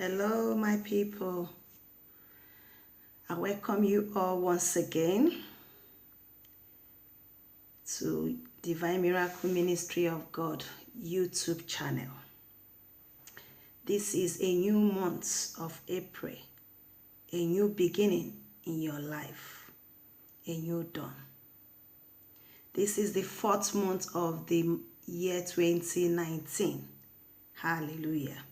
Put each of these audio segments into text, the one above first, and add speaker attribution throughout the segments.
Speaker 1: Hello, my people. I welcome you all once again to Divine Miracle Ministry of God YouTube channel. This is a new month of April, a new beginning in your life, a new dawn. This is the 4th month of the year 2019. Hallelujah.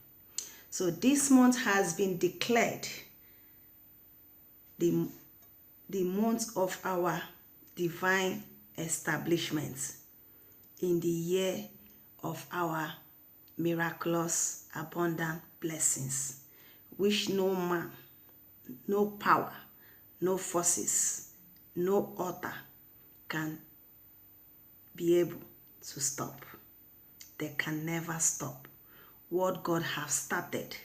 Speaker 1: So this month has been declared the month of our divine establishment in the year of our miraculous abundant blessings, which no man, no power, no forces, no author can be able to stop. They can never stop what God has started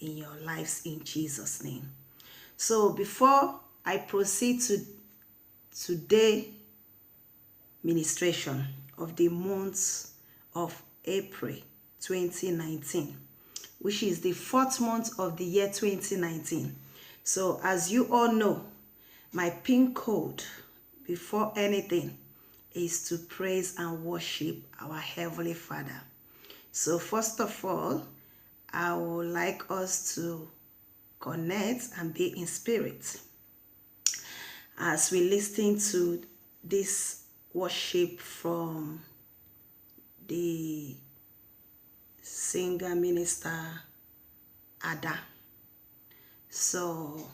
Speaker 1: in your lives in Jesus' name. So before I proceed to today's ministration of the month of April 2019, which is the 4th month of the year 2019. So as you all know, my pin code before anything is to praise and worship our Heavenly Father. So first of all, I would like us to connect and be in spirit as we listen to this worship from the singer minister Ada. So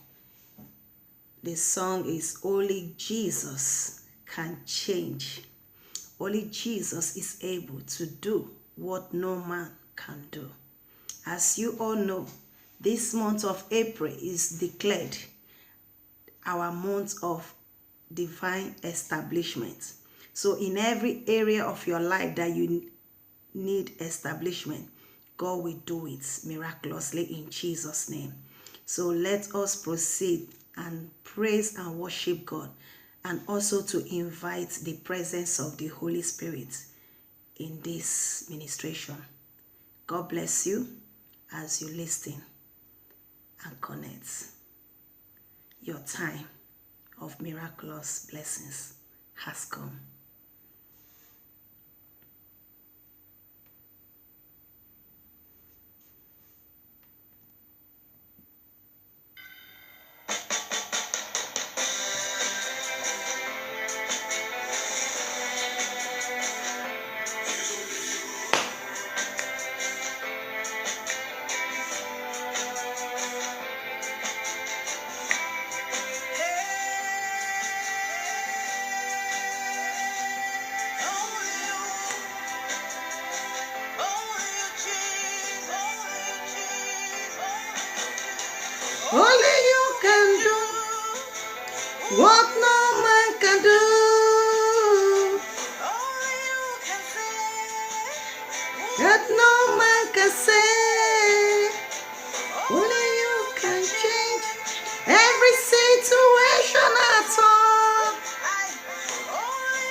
Speaker 1: the song is Only Jesus Can Change. Only Jesus is able to do what no man can do. As you all know, this month of April is declared our month of divine establishment. So in every area of your life that you need establishment, God will do it miraculously in Jesus' name. So let us proceed and praise and worship God, and also to invite the presence of the Holy Spirit in this ministration. God bless you as you listen and connect. Your time of miraculous blessings has come. Only you can do what no man can do. Only you can say that no man can say. Only you can change every situation at all.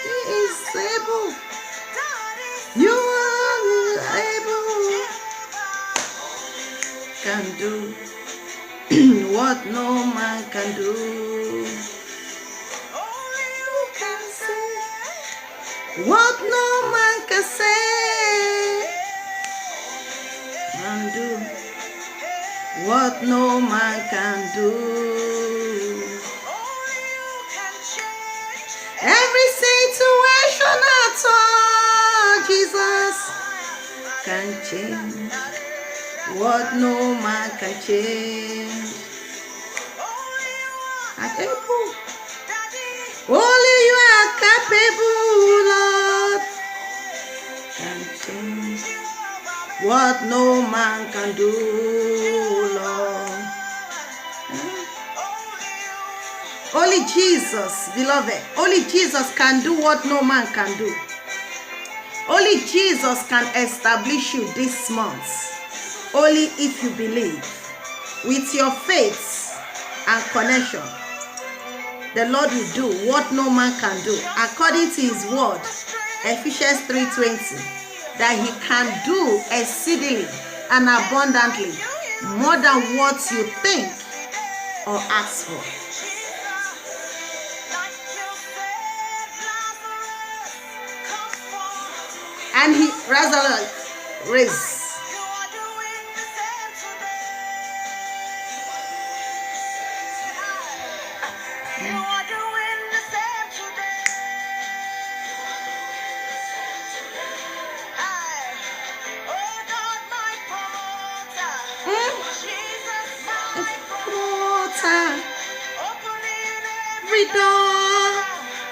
Speaker 1: He is able. You are able. Can do what no man can do. Only you can say what no man can say, and do what no man can do. Only you can change every situation at all. Jesus can change what no man can change. Only you are capable, Lord, can change what no man can do, Lord. Only Jesus, beloved, only Jesus can do what no man can do. Only Jesus can establish you this month. Only if you believe with your faith and connection, the Lord will do what no man can do, according to his word, Ephesians 3:20, that he can do exceedingly and abundantly more than what you think or ask for. And he raised. Every door.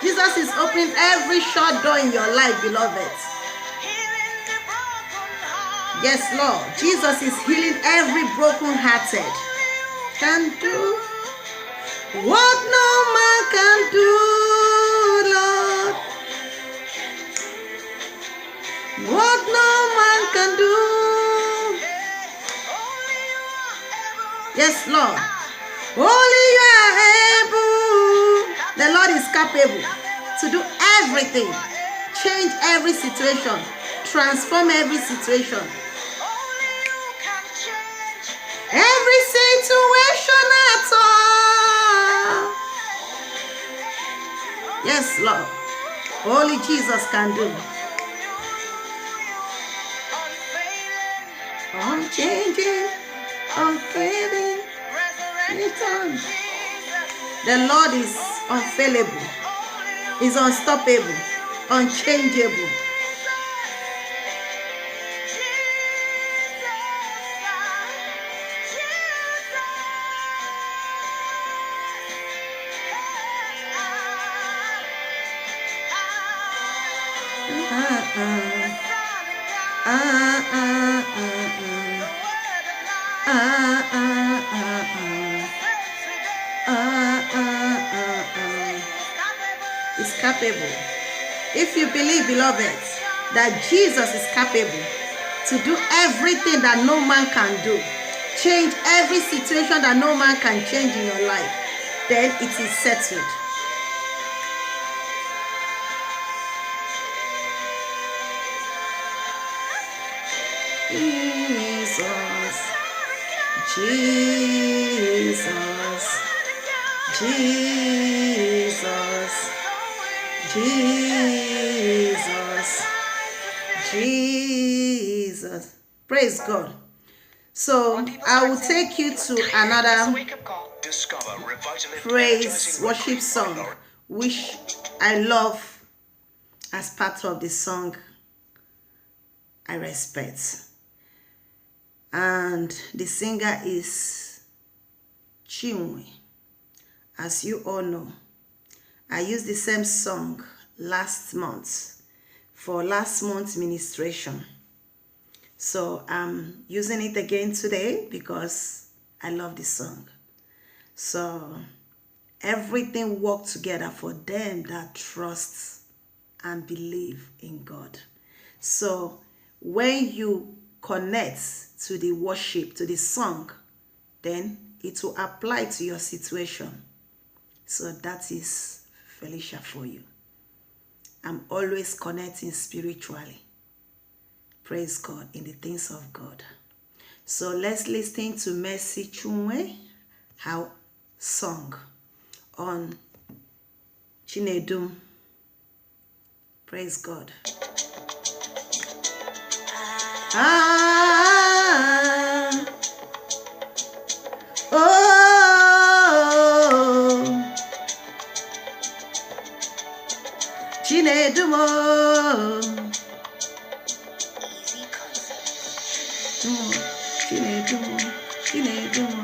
Speaker 1: Jesus is opening every shut door in your life, beloved. Yes, Lord. Jesus is healing every broken-hearted. Can do what no man can do, Lord. What no man can do. Yes, Lord. Only you are able. The Lord is capable to do everything. Change every situation. Transform every situation. Every situation at all. Yes, Lord. Only Jesus can do. Unchanging, unfailing, return. The Lord is unfailable, is unstoppable, unchangeable. Is capable. If you believe, beloved, that Jesus is capable to do everything that no man can do, change every situation that no man can change in your life, then it is settled. Jesus, Jesus, Jesus, Jesus. Praise God. So I will take you to another praise worship song, which I love as part of the song I respect. And the singer is Chinwe. As you all know, I used the same song last month for last month's ministration. So I'm using it again today because I love the song. So everything works together for them that trust and believe in God. So when you connect to the worship, to the song, then it will apply to your situation. So that is Felicia for you. I'm always connecting spiritually. Praise God in the things of God. So let's listen to Mercy Chinwe, her song on Chinedum. Praise God. Chinedumo, Chinedumo, Chinedumo.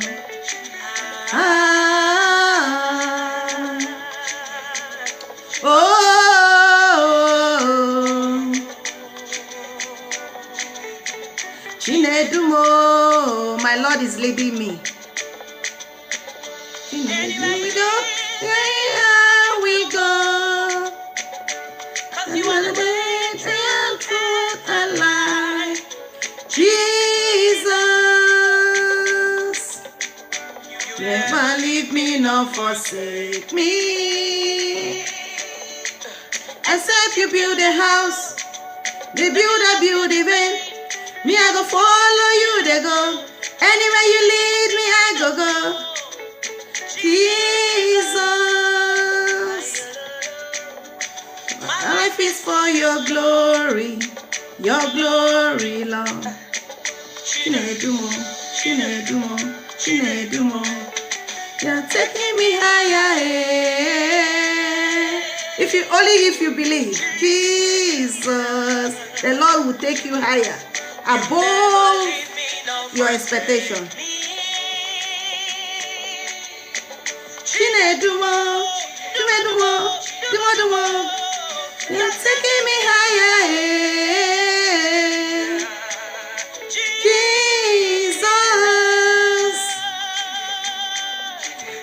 Speaker 1: Chinedumo, my Lord is leading me. Chinedumo, we go, yeah, we go. You are the way and truth and life, Jesus. Never leave me nor forsake me. Except you build a house, the builder build a van. Me I go follow you, they go. Anywhere for your glory, Lord. Chinedumo, Chinedumo, Chinedumo. You're taking me higher. If you believe, Jesus, the Lord will take you higher, above your expectation. Chinedumo, Chinedumo, Dumo. You're taking me higher. Jesus,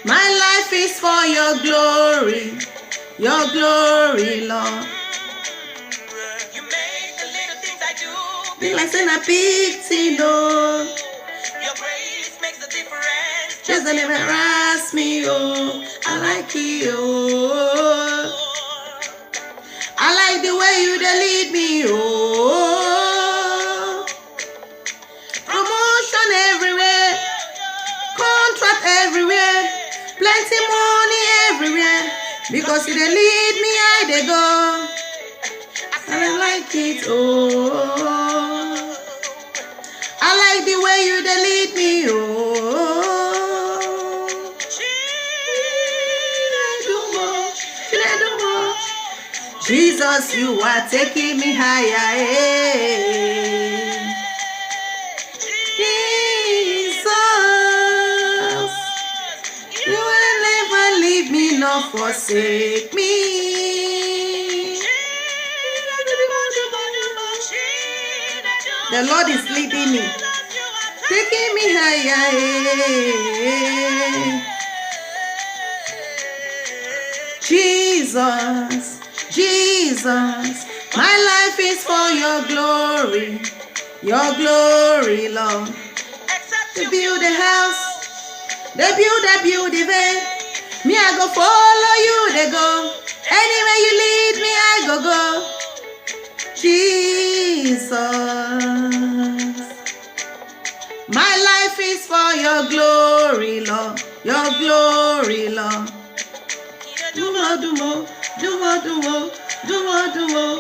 Speaker 1: my life is for your glory, Lord. You make the little things I do be like saying a big thing, Lord. Your grace makes a difference. Just don't even ask me, oh. I like you, oh. I like the way you lead me, oh. Promotion everywhere, contract everywhere, plenty money everywhere. Because you lead me, I go. And I like it, oh. I like the way you lead me, oh. Jesus, you are taking me higher. Jesus, you will never leave me nor forsake me. The Lord is leading me, taking me higher. Jesus, Jesus, my life is for your glory, Lord. They build a house, they build a building. Me, I go follow you, they go. Anywhere you lead me, I go. Jesus, my life is for your glory, Lord, Lord. Do more.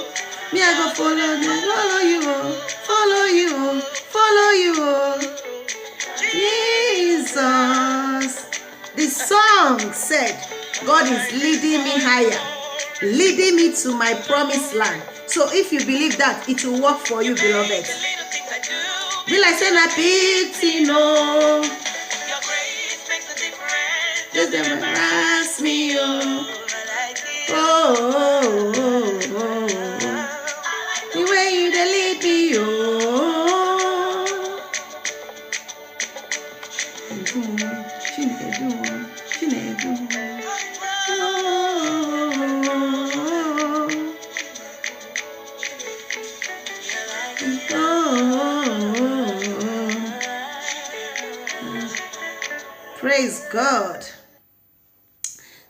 Speaker 1: Me, I go follow you. Jesus. The song said, God is leading me higher, leading me to my promised land. So if you believe that, it will work for you, beloved. Be like saying a big thing, no. Just never ask me, oh. The way you lead me, oh. Praise God.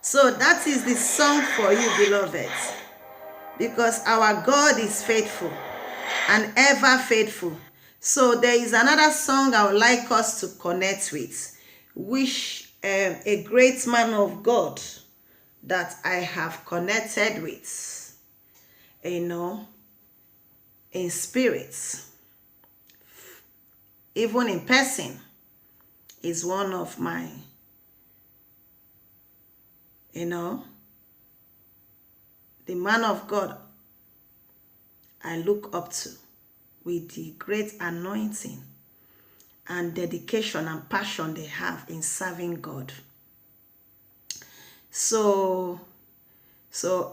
Speaker 1: So that is the song for you, beloved, because our God is faithful and ever faithful. So there is another song I would like us to connect with, which a great man of God that I have connected with, in spirit, even in person, is one of my, the man of God I look up to, with the great anointing and dedication and passion they have in serving God. So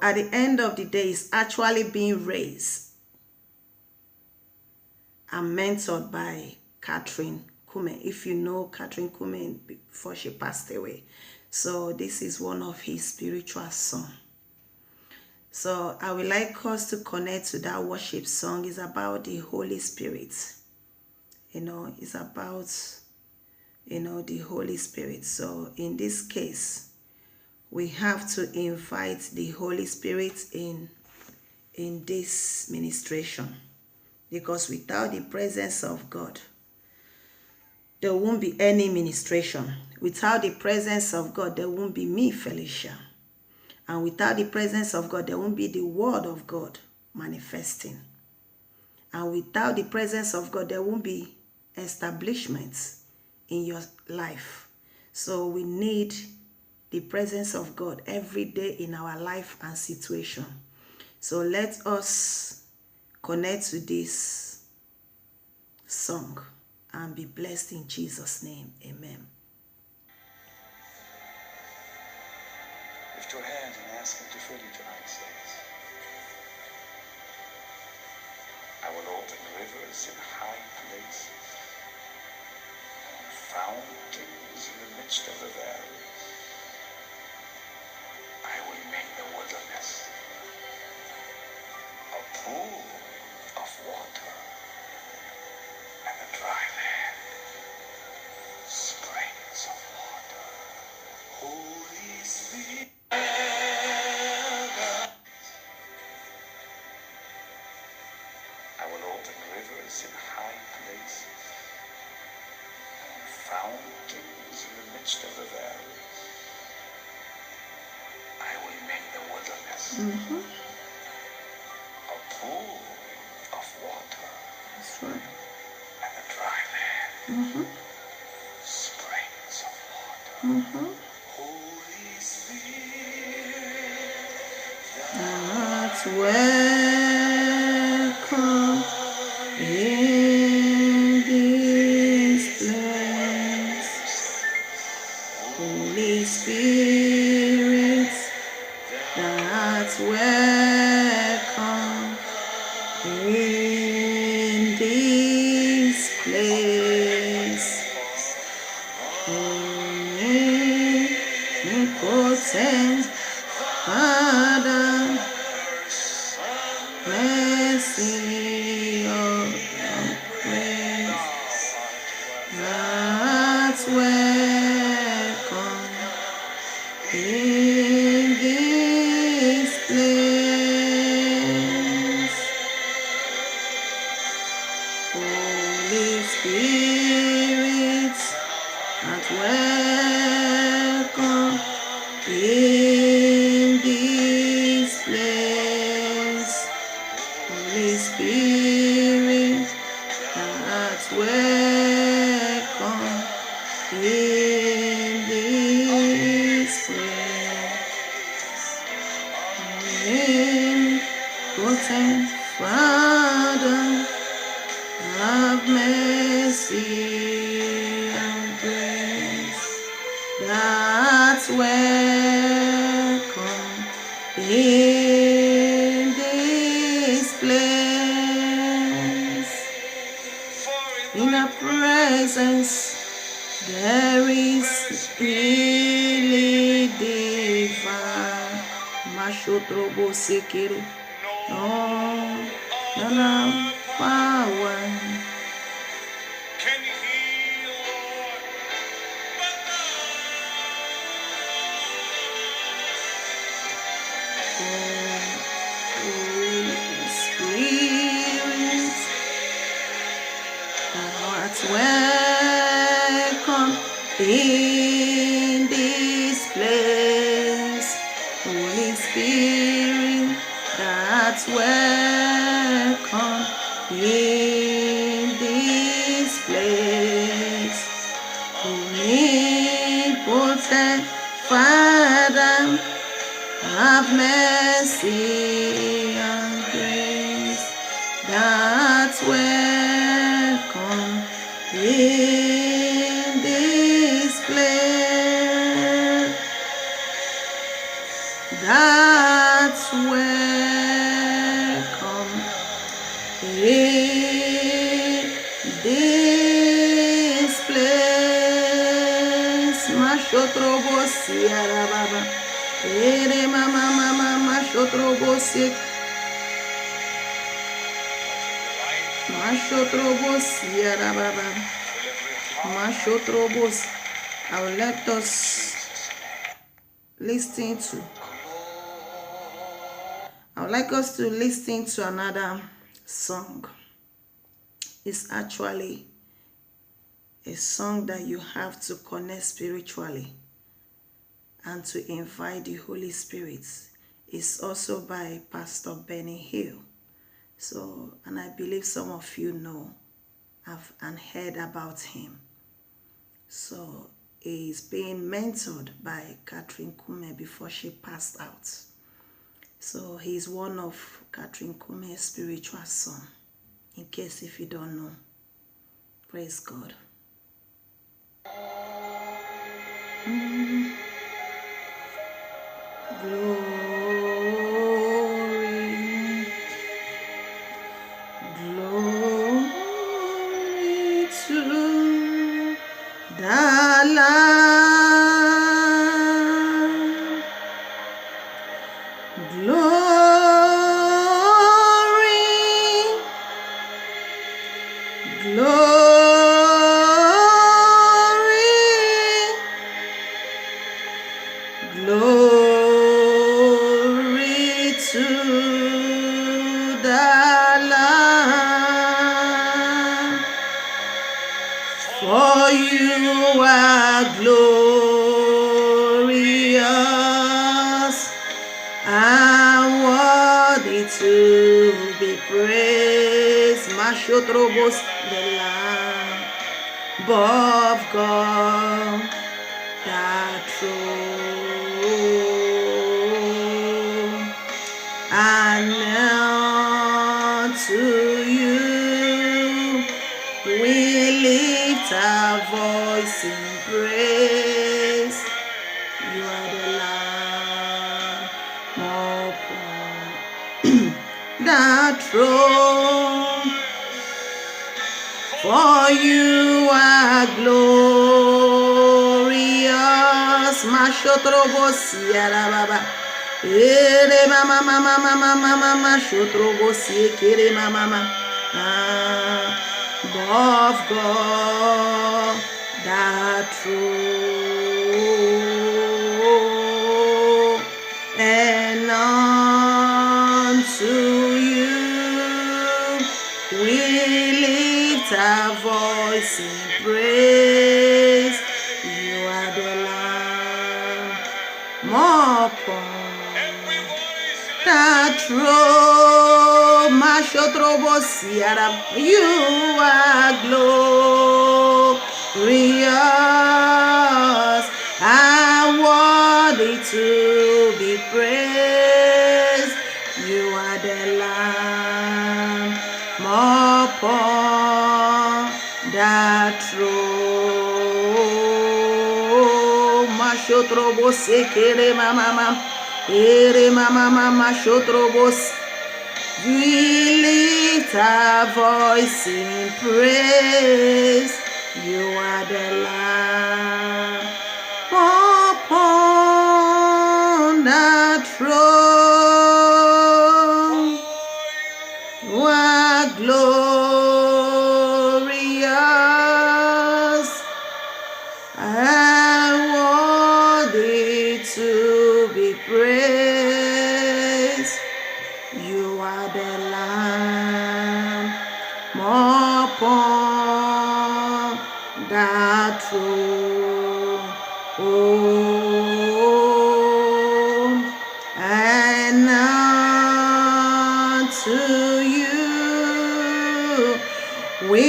Speaker 1: at the end of the day, it's actually being raised and mentored by Catherine Kuhlman. If you know Catherine Kuhlman before she passed away. So this is one of his spiritual songs. So I would like us to connect to that worship song. It's about the Holy Spirit. It's about, the Holy Spirit. So in this case, we have to invite the Holy Spirit in this ministration. Because without the presence of God, there won't be any ministration. Without the presence of God, there won't be me, Felicia. And without the presence of God, there won't be the word of God. manifesting. And without the presence of God, there won't be establishments in your life. So we need the presence of God every day in our life and situation. So let us connect to this song and be blessed in Jesus' name. Amen.
Speaker 2: Lift your hands and ask Him to fill you tonight, saints. I will open rivers in high places and fountains in the midst of the valleys. I will make the wilderness a pool of water and the dry land springs of water. Holy Spirit, I will open rivers in high places and fountains in the midst of the valleys. I will make the wilderness a pool of water
Speaker 1: That's right.
Speaker 2: and the dry land springs of water. Holy Spirit,
Speaker 1: That's welcome in this place. Holy Spirit, that's welcome in this place. Omnipotent Father, mercy of grace, that's welcome in this place. Holy Spirit, that's welcome in this place. Holy Spirit, that's welcome in this place. Omnipotent Father, have mercy and grace, that's welcome in this place. In the presence there is healing divine. Mashotrobo sekere. No power
Speaker 2: can heal, Lord, but
Speaker 1: Holy Spirit, that's welcome in this place. Holy Spirit, that's welcome in this place. Omnipotent Father, have mercy and grace, that's welcome in this place. That's welcome in this place. Mashotrobosi arababa. Ere mama mashotrobosi. Mashotrobosi arababa. Mashotrobosi. I will let us listen to. I would like us to listen to another song. It's actually a song that you have to connect spiritually and to invite the Holy Spirit. It's also by Pastor Benny Hill. So, and I believe some of you know and heard about him. So, he's being mentored by Catherine Kume before she passed out. So, he's one of Catherine Kume's spiritual son, in case if you don't know. Praise God. Glory, glory to the Lamb. Glory, glory to the Lamb. For you are glorious and worthy to be praised. Mashotrobos, the Lamb of God, that throne, and unto you we lift our voice in praise. You are the Lamb upon the throne. For you are glorious. Mashotrobosi arababa. Ere mama mama mama mama mashotrobosi kere mama. Of God, that true, and unto you we lift our voice in praise. You are the Lamb upon that throne. You are glorious and worthy to be praised. You are the Lamb upon that throne. Mashotrobosekere mama. Ere mama mama shotrobos. We lift our voice in praise. You are the Lamb upon that throne. You are glorious and worthy to be praised. You are the Lamb upon that throne. Oh, and unto you we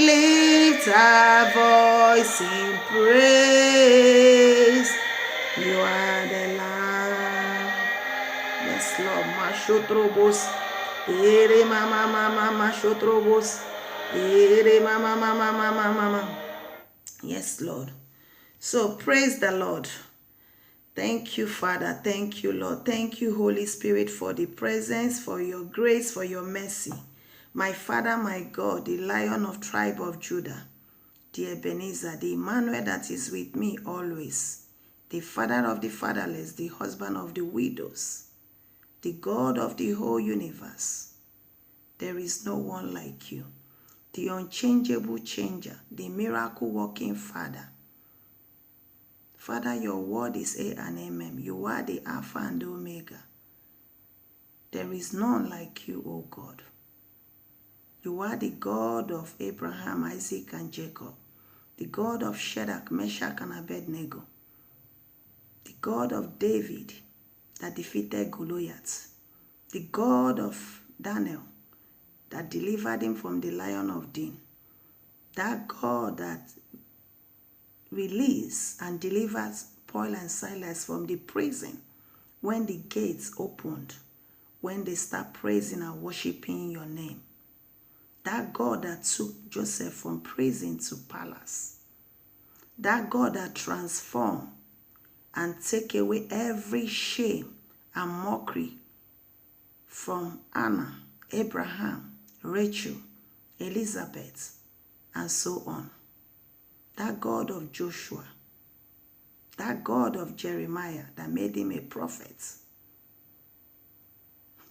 Speaker 1: lift our voice in praise. You are the Lamb. Yes, Lord. Mashotrobos. Ere mama mama mashotrobos. Ere mama mama mama mama. Yes, Lord. So praise the Lord. Thank you, Father. Thank you, Lord. Thank you, Holy Spirit, for the presence, for your grace, for your mercy. My Father, my God, the Lion of tribe of Judah, the Ebenezer, the Emmanuel that is with me always, the Father of the fatherless, the husband of the widows, the God of the whole universe. There is no one like you. The unchangeable changer, the miracle working Father. Father, your word is A and Amen. You are the Alpha and the Omega. There is none like you, O God. You are the God of Abraham, Isaac, and Jacob. The God of Shadrach, Meshach, and Abednego. The God of David that defeated Goliath. The God of Daniel that delivered him from the lion of Din, that God that released and delivered Paul and Silas from the prison when the gates opened, when they start praising and worshiping your name. That God that took Joseph from prison to palace. That God that transformed and take away every shame and mockery from Anna, Abraham, Rachel, Elizabeth, and so on. That God of Joshua, that God of Jeremiah that made him a prophet.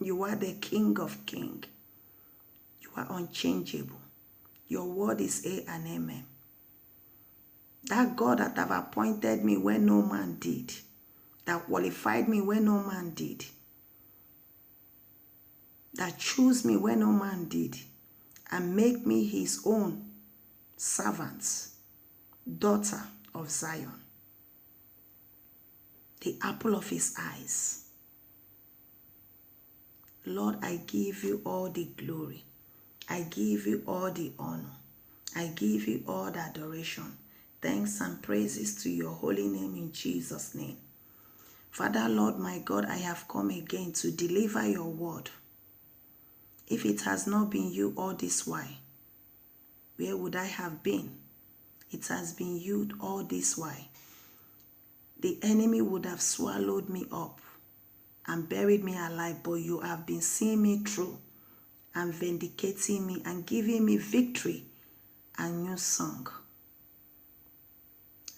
Speaker 1: You are the King of Kings. You are unchangeable. Your word is A and Amen. That God that have appointed me when no man did, that qualified me when no man did, that chose me when no man did, and make me his own servant, daughter of Zion, the apple of his eyes. Lord, I give you all the glory. I give you all the honor. I give you all the adoration. Thanks and praises to your holy name in Jesus' name. Father, Lord, my God, I have come again to deliver your word. If it has not been you all this while, where would I have been? It has been you all this while. The enemy would have swallowed me up and buried me alive, but you have been seeing me through and vindicating me and giving me victory and new song.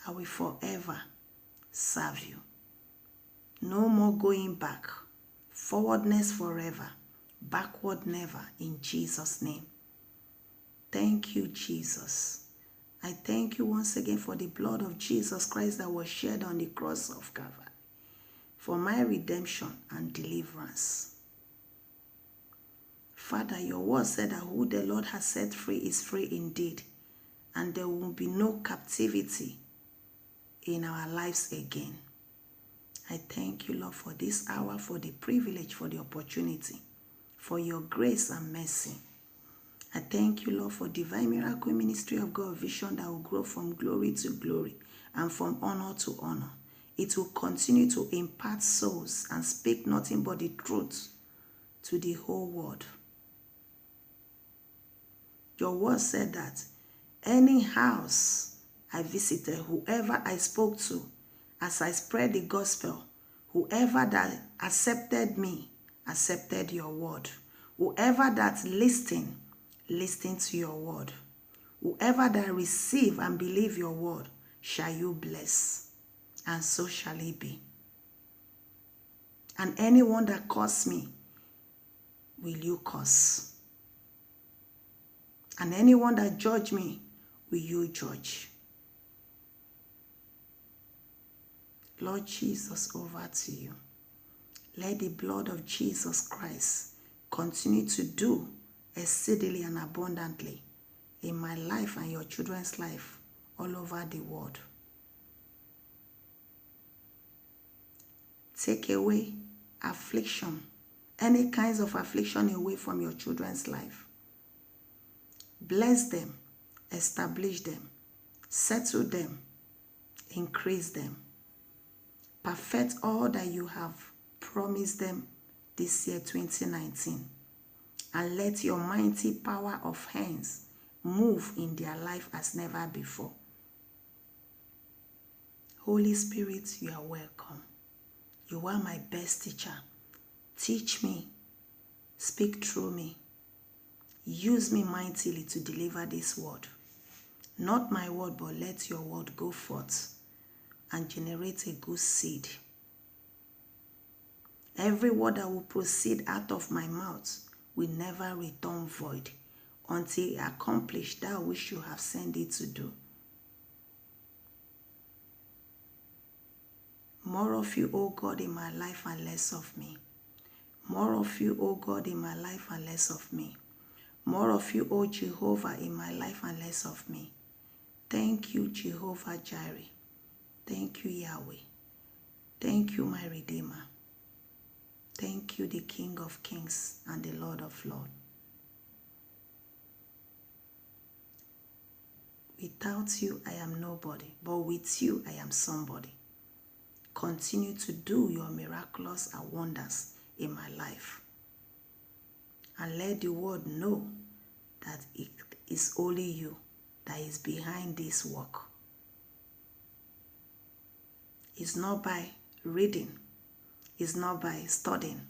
Speaker 1: I will forever serve you. No more going back. Forwardness forever. Backward never, in Jesus' name. Thank you, Jesus. I thank you once again for the blood of Jesus Christ that was shed on the cross of Calvary for my redemption and deliverance. Father, your word said that who the Lord has set free is free indeed, and there will be no captivity in our lives again. I thank you, Lord, for this hour, for the privilege, for the opportunity, for your grace and mercy. I thank you, Lord, for Divine Miracle Ministry of God Vision that will grow from glory to glory and from honor to honor. It will continue to impart souls and speak nothing but the truth to the whole world. Your word said that any house I visited, whoever I spoke to, as I spread the gospel, whoever that accepted me, accepted your word. Whoever that listened to your word. Whoever that receive and believe your word, shall you bless. And so shall it be. And anyone that curse me, will you curse. And anyone that judge me, will you judge. Lord Jesus, over to you. Let the blood of Jesus Christ continue to do exceedingly and abundantly in my life and your children's life all over the world. Take away affliction, any kinds of affliction away from your children's life. Bless them, establish them, settle them, increase them. Perfect all that you have promised them this year 2019. And let your mighty power of hands move in their life as never before. Holy Spirit, you are welcome. You are my best teacher. Teach me. Speak through me. Use me mightily to deliver this word. Not my word, but let your word go forth and generate a good seed. Every word that will proceed out of my mouth will never return void until it accomplish that which you have sent it to do. More of you, O God, in my life and less of me. More of you, O God, in my life and less of me. More of you, O Jehovah, in my life and less of me. Thank you, Jehovah Jireh. Thank you, Yahweh. Thank you, my Redeemer. Thank you, the King of Kings and the Lord of Lords. Without you, I am nobody, but with you, I am somebody. Continue to do your miraculous and wonders in my life. And let the world know that it is only you that is behind this work. It's not by reading. It's not by studying.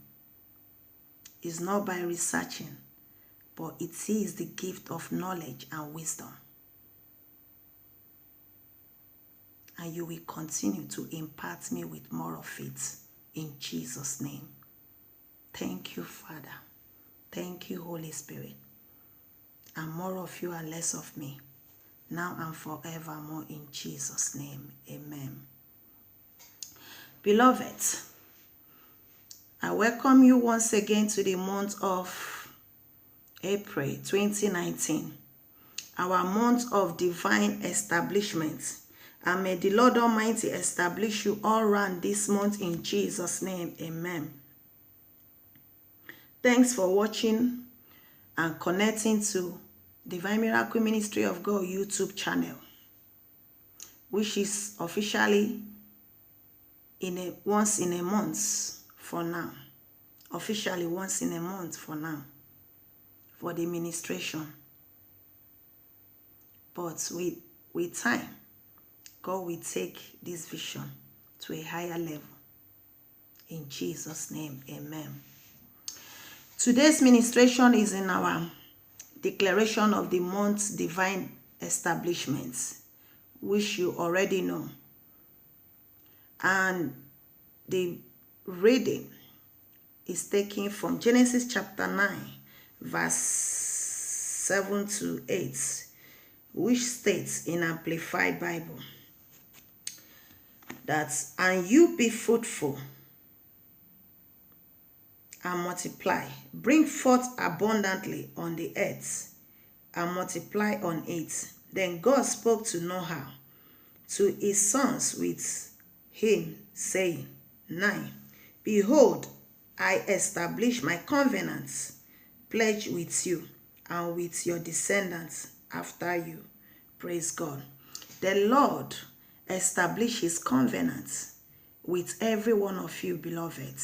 Speaker 1: It's not by researching. But it is the gift of knowledge and wisdom. And you will continue to impart me with more of it in Jesus' name. Thank you, Father. Thank you, Holy Spirit. And more of you and less of me, now and forevermore in Jesus' name. Amen. Beloved, I welcome you once again to the month of April 2019, our month of divine establishment. And may the Lord Almighty establish you all around this month in Jesus' name. Amen. Thanks for watching and connecting to Divine Miracle Ministry of God YouTube channel, which is officially once in a month for now. Officially once in a month for now, for the ministration. But with time, God will take this vision to a higher level. In Jesus' name, amen. Today's ministration is in our declaration of the month's divine establishments, which you already know. And the reading is taken from Genesis chapter 9, verse 7 to 8, which states in Amplified Bible that, and you be fruitful and multiply, bring forth abundantly on the earth and multiply on it. Then God spoke to Noah, to his sons with him, saying, 9. Behold, I establish my covenant pledge with you and with your descendants after you. Praise God. The Lord established his covenant with every one of you, beloved.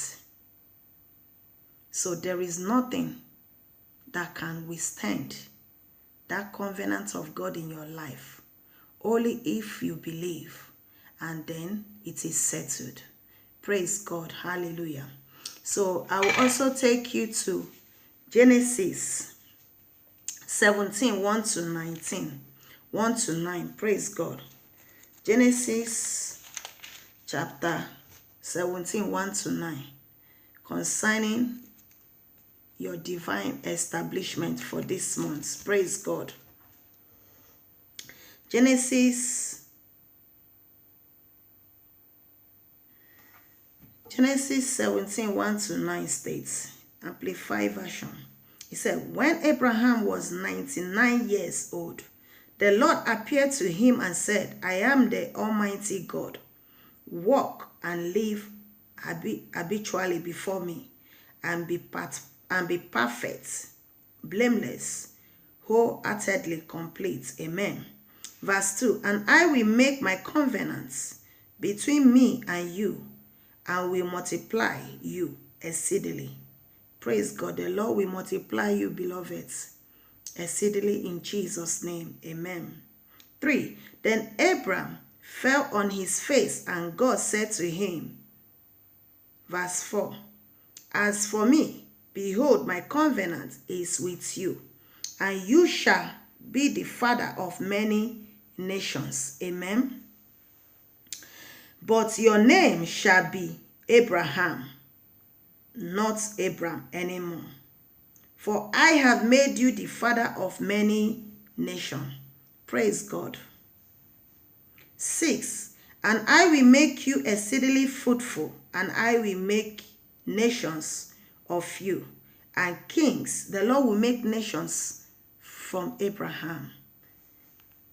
Speaker 1: So there is nothing that can withstand that covenant of God in your life. Only if you believe, and then it is settled. Praise God. Hallelujah. So I will also take you to Genesis 17, 1 to 19. 1 to 9. Praise God. Genesis chapter 17, 1 to 9. Concerning your divine establishment for this month. Praise God. Genesis 17, 1 to 9 states, Amplified Version. It said, when Abraham was 99 years old, the Lord appeared to him and said, I am the Almighty God. Walk and live habitually before me, and be perfect, blameless, wholeheartedly complete. Amen. Verse 2, and I will make my covenants between me and you, and will multiply you exceedingly. Praise God. The Lord will multiply you, beloved, exceedingly in Jesus' name. Amen. 3, then Abram fell on his face, and God said to him, verse 4, as for me, behold, my covenant is with you, and you shall be the father of many nations. Amen. But your name shall be Abraham, not Abram anymore. For I have made you the father of many nations. Praise God. 6, and I will make you exceedingly fruitful, and I will make nations of you, and kings. The Lord will make nations from Abraham.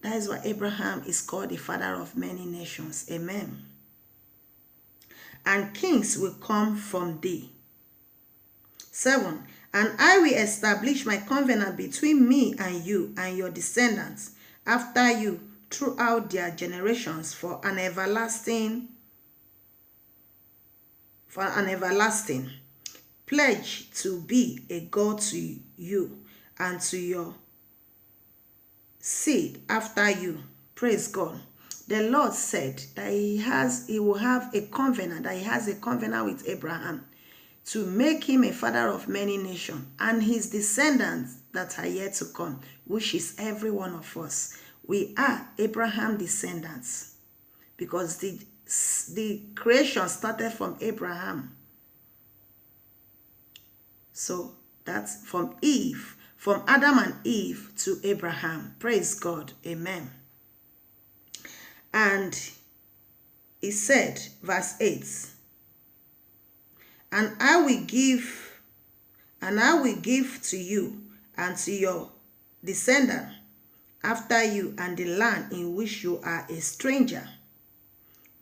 Speaker 1: That is why Abraham is called the father of many nations. Amen. And kings will come from thee. 7, and I will establish my covenant between me and you and your descendants after you throughout their generations for an everlasting pledge to be a God to you and to your seed after you. Praise God. The Lord said that he will have a covenant, that he has a covenant with Abraham to make him a father of many nations and his descendants that are yet to come, which is every one of us. We are Abraham's descendants because the creation started from Abraham. So that's from Eve, from Adam and Eve to Abraham. Praise God. Amen. And he said, verse 8, and I will give to you and to your descendant after you and the land in which you are a stranger,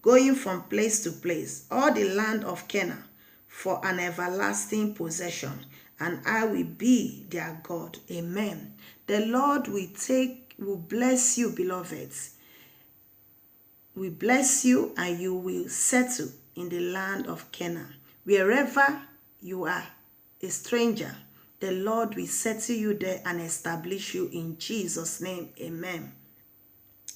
Speaker 1: going from place to place, all the land of Canaan, for an everlasting possession, and I will be their God. Amen. The Lord will bless you, beloved. We bless you and you will settle in the land of Canaan. Wherever you are a stranger, the Lord will settle you there and establish you in Jesus' name. Amen.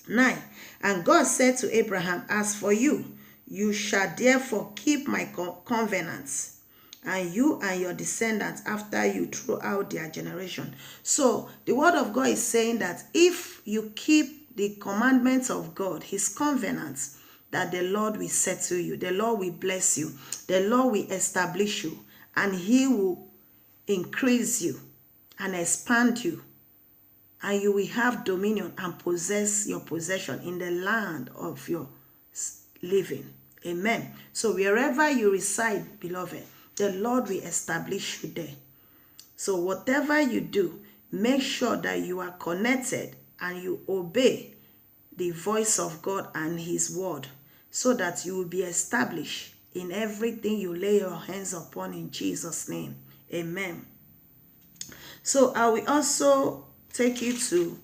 Speaker 1: 9. And God said to Abraham, as for you, you shall therefore keep my covenants, and you and your descendants after you throughout their generation. So the word of God is saying that if you keep the commandments of God, his covenants, that the Lord will settle you, the Lord will bless you, the Lord will establish you, and he will increase you and expand you, and you will have dominion and possess your possession in the land of your living. Amen. So wherever you reside, beloved, the Lord will establish you there. So whatever you do, make sure that you are connected and you obey the voice of God and his word, so that you will be established in everything you lay your hands upon in Jesus' name. Amen. So I will also take you to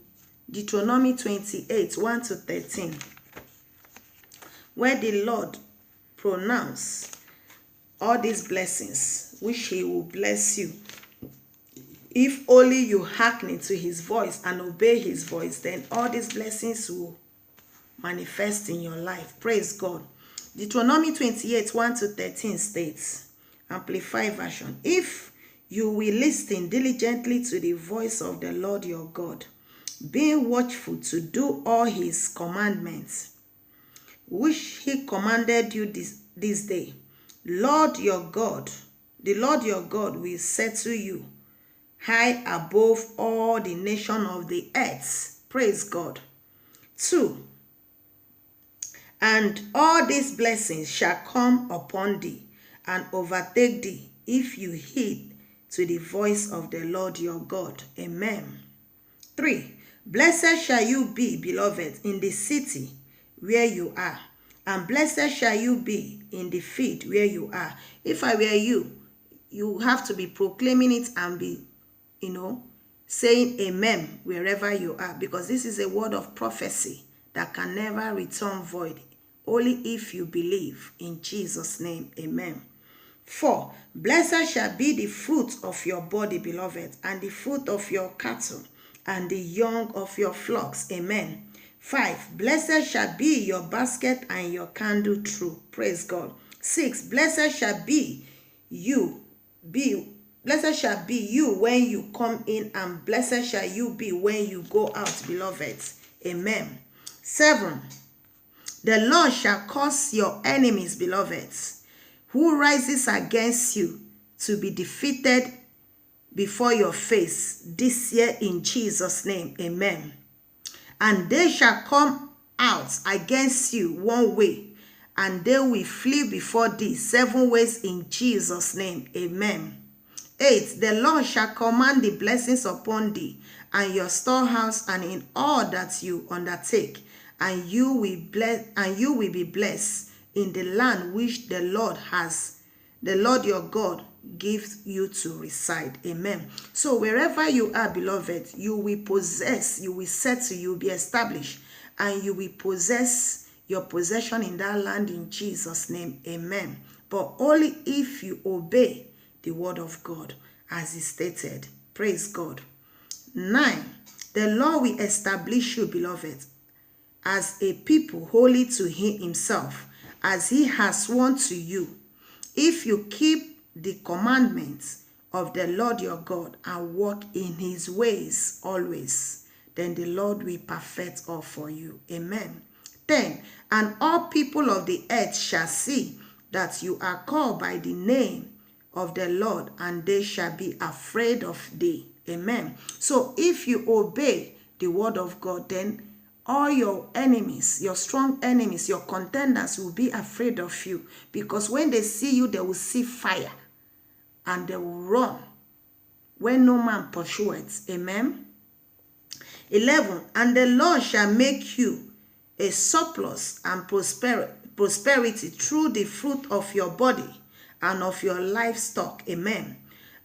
Speaker 1: Deuteronomy 28, 1 to 13, where the Lord pronounced all these blessings, which he will bless you. If only you hearken to his voice and obey his voice, then all these blessings will manifest in your life. Praise God. Deuteronomy 28, 1 to 13 states, Amplified Version, if you will listen diligently to the voice of the Lord your God, being watchful to do all his commandments, which he commanded you this day, the Lord your God will settle you high above all the nations of the earth. Praise God. 2. And all these blessings shall come upon thee and overtake thee if you heed to the voice of the Lord your God. Amen. 3. Blessed shall you be, beloved, in the city where you are, and blessed shall you be in the field where you are. If I were you, you have to be proclaiming it and be, saying amen wherever you are, because this is a word of prophecy that can never return void, only if you believe in Jesus' name. Amen. 4. Blessed shall be the fruit of your body, beloved, and the fruit of your cattle, and the young of your flocks. Amen. 5. Blessed shall be your basket and your candle true. Praise God. 6. Blessed shall be you when you come in, and blessed shall you be when you go out, beloved. Amen. 7. The Lord shall cause your enemies, beloved, who rises against you, to be defeated before your face this year in Jesus' name. Amen. And they shall come out against you one way, and they will flee before thee 7 ways in Jesus' name. Amen. 8. The Lord shall command the blessings upon thee and your storehouse and in all that you undertake, and you will be blessed in the land which the Lord your God gives you to reside. Amen. So wherever you are, beloved, you will possess, you will settle, you will be established, and you will possess your possession in that land in Jesus' name. Amen. But only if you obey the word of God as is stated. Praise God. 9. The Lord will establish you, beloved, as a people holy to himself, as he has sworn to you, if you keep the commandments of the Lord your God and walk in his ways always, then the Lord will perfect all for you. Amen. 10. And all people of the earth shall see that you are called by the name of the Lord, and they shall be afraid of thee. Amen. So if you obey the word of God, then all your enemies, your strong enemies, your contenders will be afraid of you, because when they see you, they will see fire and they will run when no man pursueth. Amen. 11. And the Lord shall make you a surplus and prosperity through the fruit of your body and of your livestock. Amen.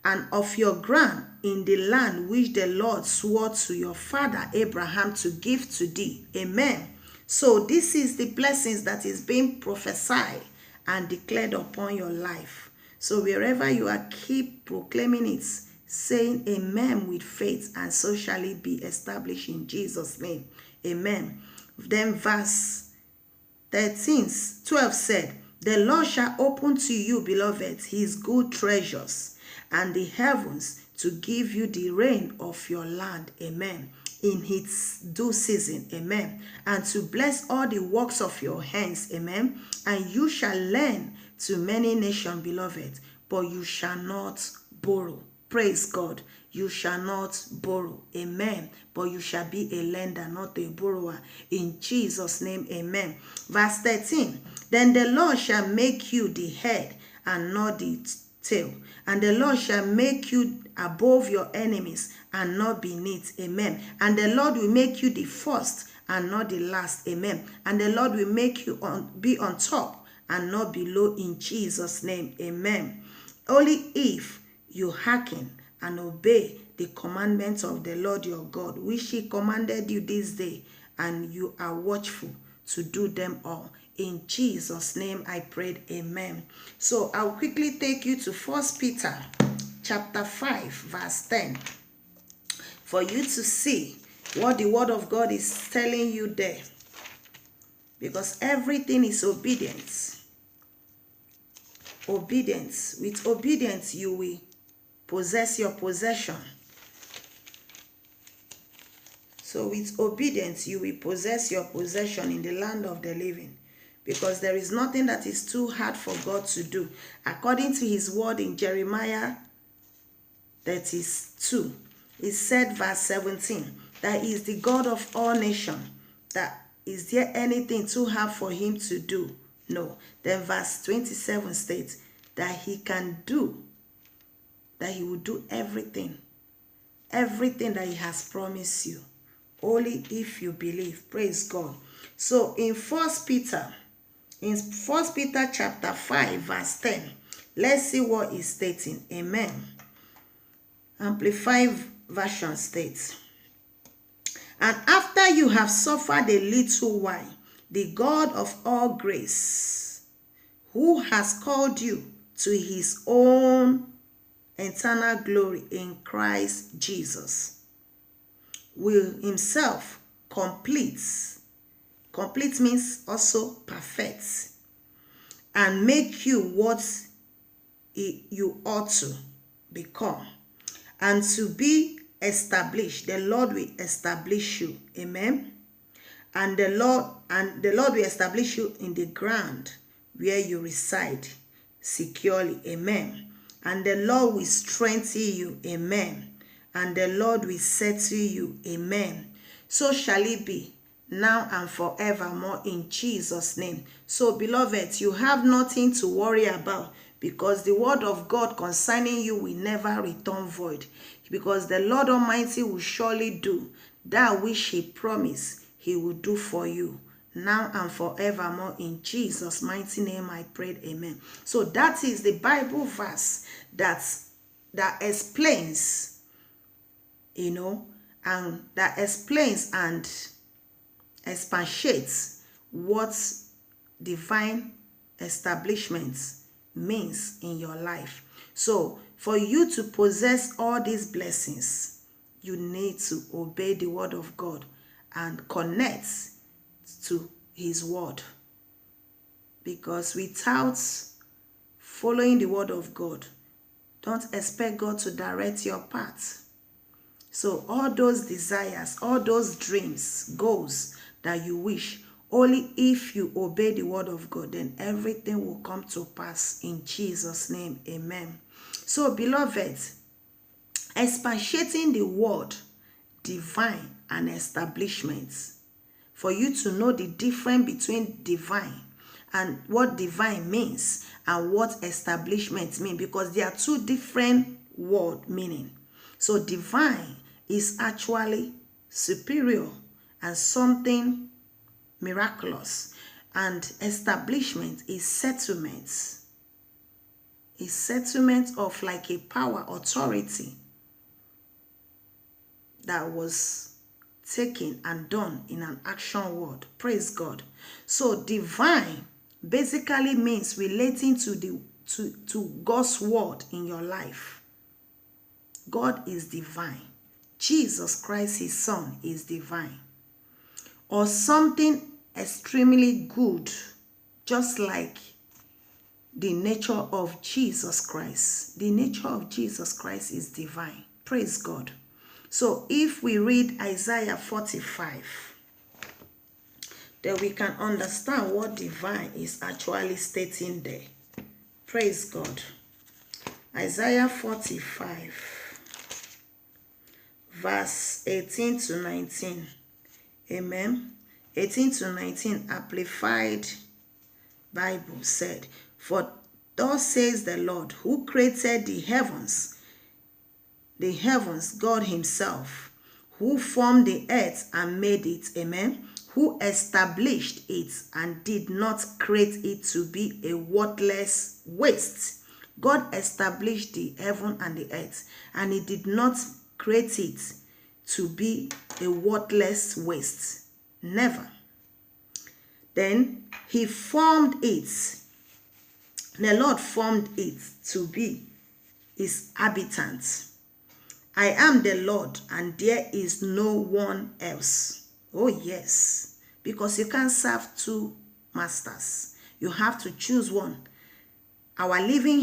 Speaker 1: And of your ground in the land which the Lord swore to your father Abraham to give to thee. Amen. So this is the blessings that is being prophesied and declared upon your life. So wherever you are, keep proclaiming it, saying amen with faith, and so shall it be established in Jesus' name. Amen. Then verse 12 said, the Lord shall open to you, beloved, his good treasures and the heavens to give you the rain of your land. Amen. In its due season. Amen. And to bless all the works of your hands. Amen. And you shall lend to many nations, beloved, but you shall not borrow. Praise God. You shall not borrow. Amen. But you shall be a lender, not a borrower. In Jesus' name. Amen. Verse 13. Then the Lord shall make you the head and not the tail. And the Lord shall make you above your enemies and not beneath. Amen. And the Lord will make you the first and not the last. Amen. And the Lord will make you be on top and not below, in Jesus' name. Amen. Only if you hearken and obey the commandments of the Lord your God, which he commanded you this day, and you are watchful to do them all. In Jesus' name I prayed. Amen. So I'll quickly take you to 1 Peter chapter 5 verse 10 for you to see what the word of God is telling you there. Because everything is obedience. Obedience. With obedience you will possess your possession. So with obedience you will possess your possession in the land of the living. Because there is nothing that is too hard for God to do. According to his word in Jeremiah 32, it said verse 17, that he is the God of all nations. That is there anything too hard for him to do? No. Then verse 27 states that he can do, that he will do everything. Everything that he has promised you. Only if you believe. Praise God. So in 1 Peter chapter 5 verse 10, let's see what is stating. Amen. Amplified version states, and after you have suffered a little while, the God of all grace, who has called you to his own eternal glory in Christ Jesus, will himself complete means also perfect, and make you what you ought to become, and to be established. The Lord will establish you. Amen. And the Lord will establish you in the ground where you reside securely. Amen. And the Lord will strengthen you. Amen. And the Lord will settle you. Amen. So shall it be, now and forevermore, in Jesus' name. So, beloved, you have nothing to worry about, because the word of God concerning you will never return void. Because the Lord Almighty will surely do that which he promised he will do for you, now and forevermore. In Jesus' mighty name I prayed, amen. So that is the Bible verse that explains, and that explains and expatiates what divine establishment means in your life. So for you to possess all these blessings, you need to obey the word of God and connect to his word. Because without following the word of God, don't expect God to direct your path. So all those desires, all those dreams, goals that you wish, only if you obey the word of God, then everything will come to pass in Jesus' name. Amen. So beloved, expatiating the word, divine and establishments, for you to know the difference between divine and what divine means and what establishment mean, because they are two different word meaning. So divine is actually superior and something miraculous, and establishment is settlement. Is settlement of like a power, authority that was taken and done in an action word. Praise God. So divine basically means relating to God's word in your life. God is divine. Jesus Christ, his son, is divine. Or something extremely good, just like the nature of Jesus Christ. The nature of Jesus Christ is divine. Praise God. So if we read Isaiah 45, then we can understand what divine is actually stating there. Praise God. Isaiah 45, verse 18 to 19. Amen. 18 to 19, Amplified Bible said, "For thus says the Lord, who created the heavens, God himself, who formed the earth and made it," amen, "who established it and did not create it to be a worthless waste." God established the heaven and the earth, and he did not create it to be a worthless waste. Never. Then he formed it. The Lord formed it to be his habitant. "I am the Lord, and there is no one else." Oh yes, because you can't serve two masters. You have to choose one. Our living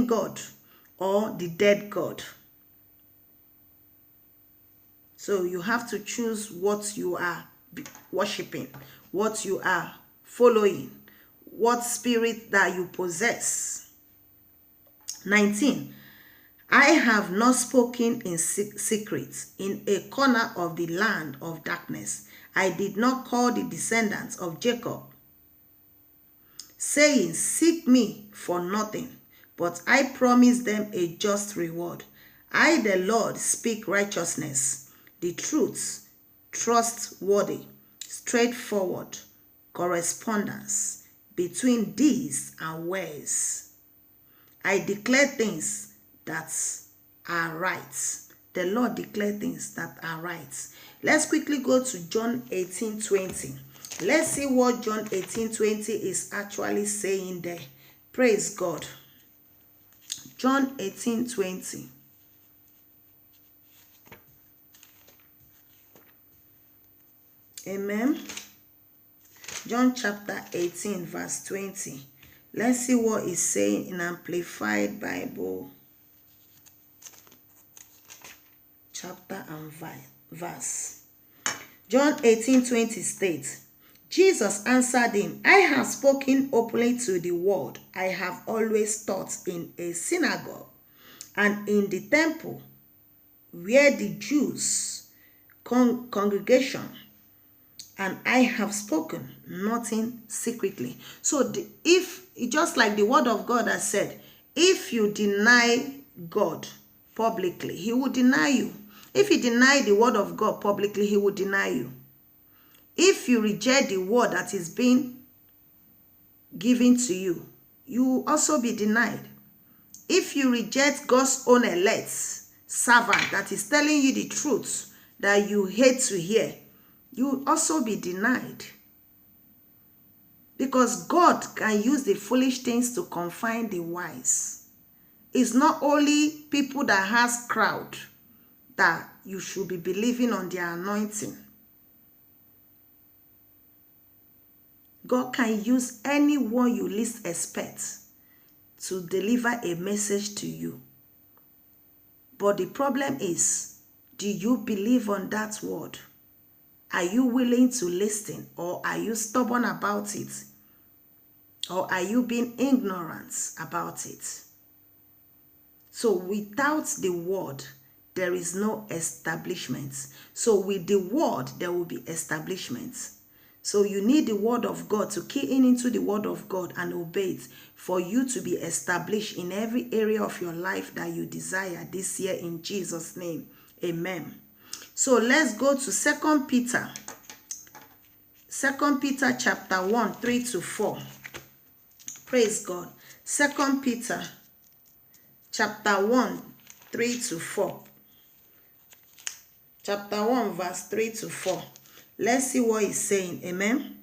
Speaker 1: God, or the dead God. So you have to choose what you are worshiping, what you are following, what spirit that you possess. 19. "I have not spoken in secret in a corner of the land of darkness. I did not call the descendants of Jacob, saying, seek me for nothing, but I promised them a just reward. I, the Lord, speak righteousness, the truth, trustworthy, straightforward correspondence between deeds and words. I declare things that are right." The Lord declared things that are right. Let's quickly go to John 18:20. Let's see what John 18:20 is actually saying there. Praise God. John 18:20. Amen. John chapter 18, verse 20. Let's see what it's saying in Amplified Bible. Chapter and verse. John 18:20 states, "Jesus answered him, I have spoken openly to the world. I have always taught in a synagogue and in the temple where the Jews congregation, and I have spoken nothing secretly." So if just like the word of God has said, if you deny God publicly, he will deny you. If you deny the word of God publicly, he will deny you. If you reject the word that is being given to you, you will also be denied. If you reject God's own elect servant that is telling you the truth that you hate to hear, you will also be denied. Because God can use the foolish things to confine the wise. It's not only people that has crowd that you should be believing on their anointing. God can use anyone you least expect to deliver a message to you. But the problem is, do you believe on that word? Are you willing to listen, or are you stubborn about it? Or are you being ignorant about it? So without the word, there is no establishment. So with the word, there will be establishment. So you need the word of God to key into the word of God and obey it for you to be established in every area of your life that you desire this year in Jesus' name. Amen. So let's go to 2 Peter. 2 Peter chapter 1, 3-4. Praise God. 2 Peter chapter 1, 3-4. Chapter 1, verse 3-4. Let's see what he's saying. Amen.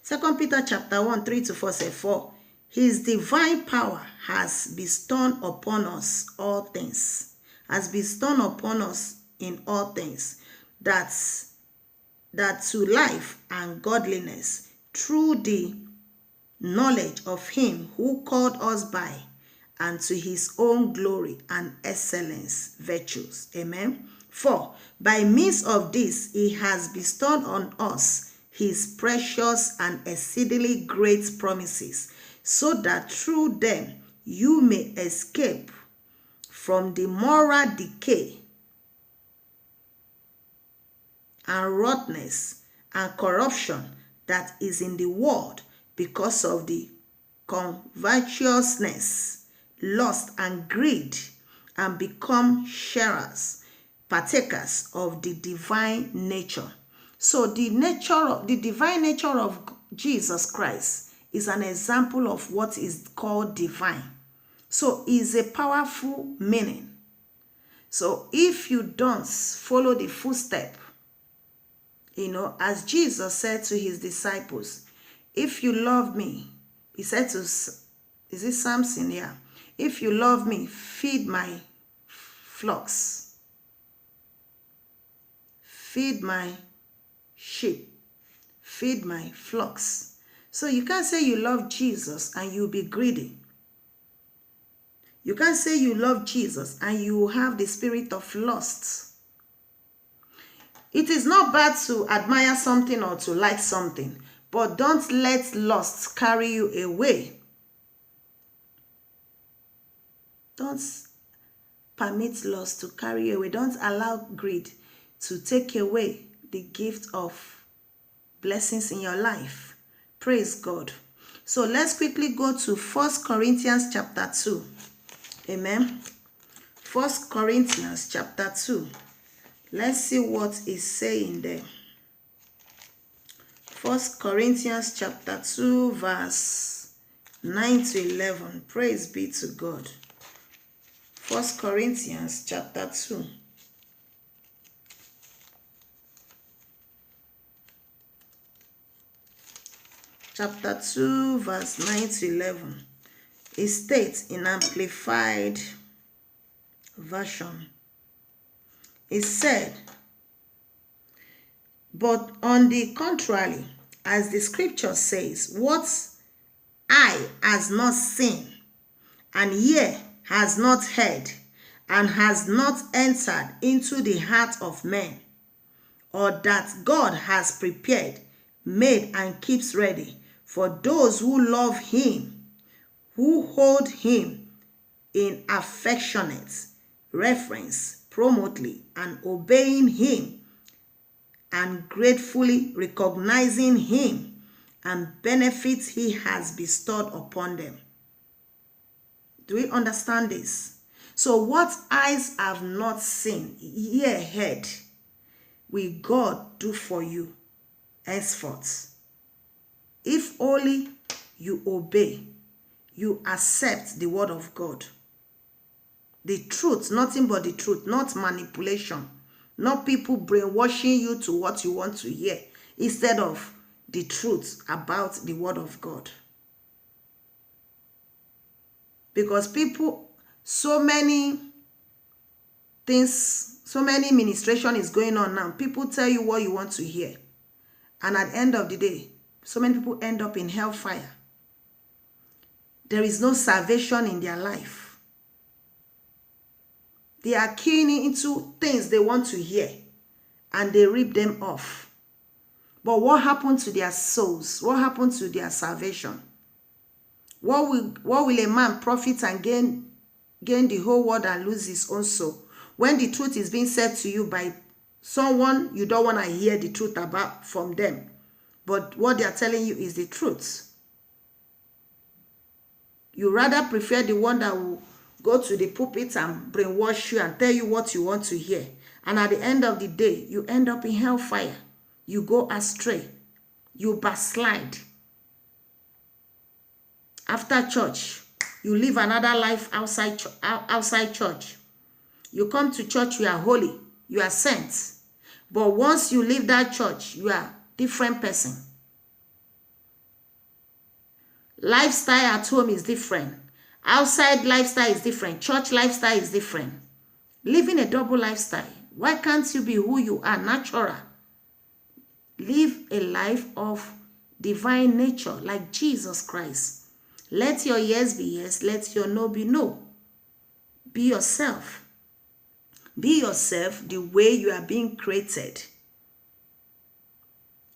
Speaker 1: 2 Peter chapter 1, 3-4 says, For his divine power has bestowed upon us all things. Has bestowed upon us in all things. That to life and godliness through the knowledge of him who called us by and to his own glory and excellence virtues. Amen. For by means of this he has bestowed on us his precious and exceedingly great promises, so that through them you may escape from the moral decay and rottenness and corruption that is in the world because of the covetousness, lust, and greed, and become sharers, partakers of the divine nature. So the divine nature of Jesus Christ is an example of what is called divine. So it's a powerful meaning. So if you don't follow the footstep, as Jesus said to his disciples, if you love me, he said to, is it Samson? Yeah. If you love me, feed my flocks. Feed my sheep. Feed my flocks. So you can't say you love Jesus and you'll be greedy. You can't say you love Jesus and you have the spirit of lust. It is not bad to admire something or to like something, but don't let lust carry you away. Don't permit lust to carry you away. Don't allow greed to take away the gift of blessings in your life. Praise God. So let's quickly go to 1 Corinthians chapter 2. Amen. 1 Corinthians chapter 2. Let's see what is saying there. 1 Corinthians chapter 2 verse 9-11. Praise be to God. 1 Corinthians chapter 2. Chapter 2 verse 9-11. It states in Amplified Version. It said, but on the contrary, as the scripture says, what eye has not seen, and ear has not heard, and has not entered into the heart of man, or that God has prepared, made, and keeps ready for those who love him, who hold him in affectionate reverence, promptly and obeying him, and gratefully recognizing him and benefits he has bestowed upon them. Do we understand this? So what eyes have not seen, ear heard, will God do for you? henceforth. If only you obey, you accept the word of God. The truth, nothing but the truth, not manipulation, not people brainwashing you to what you want to hear, instead of the truth about the word of God. Because people, so many things, so many ministration is going on now. People tell you what you want to hear. And at the end of the day, so many people end up in hellfire. There is no salvation in their life. They are keying into things they want to hear, and they rip them off. But what happened to their souls? What happened to their salvation? What will a man profit and gain the whole world and lose his own soul, when the truth is being said to you by someone you don't want to hear the truth about from them, but what they are telling you is the truth? You rather prefer the one that will go to the pulpit and brainwash you and tell you what you want to hear. And at the end of the day, you end up in hellfire. You go astray. You backslide. After church, you live another life outside church. You come to church, you are holy. You are saints. But once you leave that church, you are a different person. Lifestyle at home is different. Outside lifestyle is different. Church lifestyle is different. Living a double lifestyle. Why can't you be who you are, natural? Live a life of divine nature like Jesus Christ. Let your yes be yes. Let your no be no. Be yourself. Be yourself the way you are being created.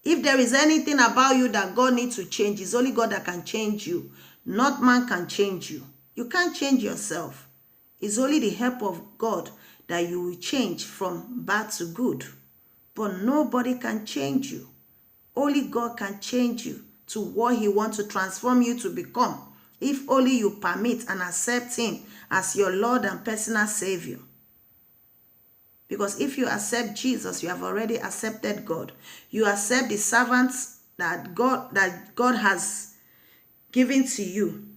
Speaker 1: If there is anything about you that God needs to change, it's only God that can change you. Not man can change you. You can't change yourself. It's only the help of God that you will change from bad to good. But nobody can change you. Only God can change you to what he wants to transform you to become. If only you permit and accept him as your Lord and personal Savior. Because if you accept Jesus, you have already accepted God. You accept the servants that God has given to you.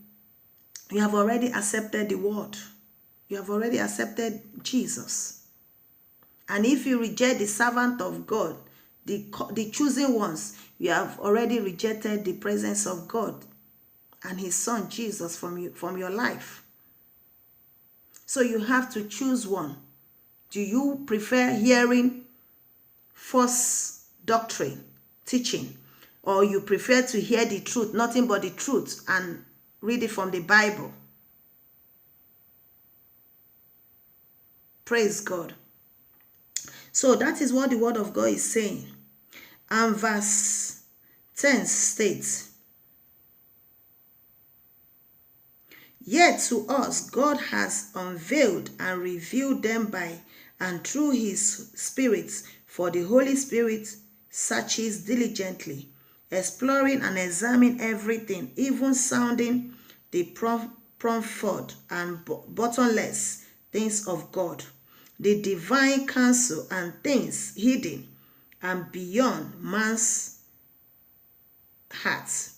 Speaker 1: You have already accepted the word. You have already accepted Jesus. And if you reject the servant of God, the chosen ones, you have already rejected the presence of God and his son Jesus from your life. So you have to choose one. Do you prefer hearing false doctrine, teaching, or you prefer to hear the truth, nothing but the truth, and read it from the Bible? Praise God. So that is what the word of God is saying. And verse 10 states, "Yet to us God has unveiled and revealed them by and through his Spirit, for the Holy Spirit searches diligently, exploring and examining everything, even sounding the profound and bottomless things of God, the divine counsel and things hidden and beyond man's heart."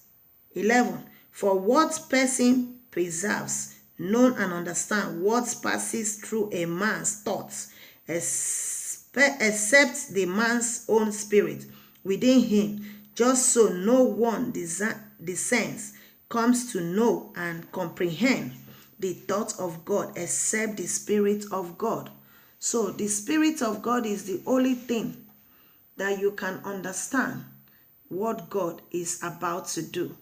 Speaker 1: 11. For what person preserves, knows and understands what passes through a man's thoughts, except the man's own spirit within him? Just so no one descends, comes to know and comprehend the thoughts of God, except the Spirit of God. So the Spirit of God is the only thing that you can understand what God is about to do.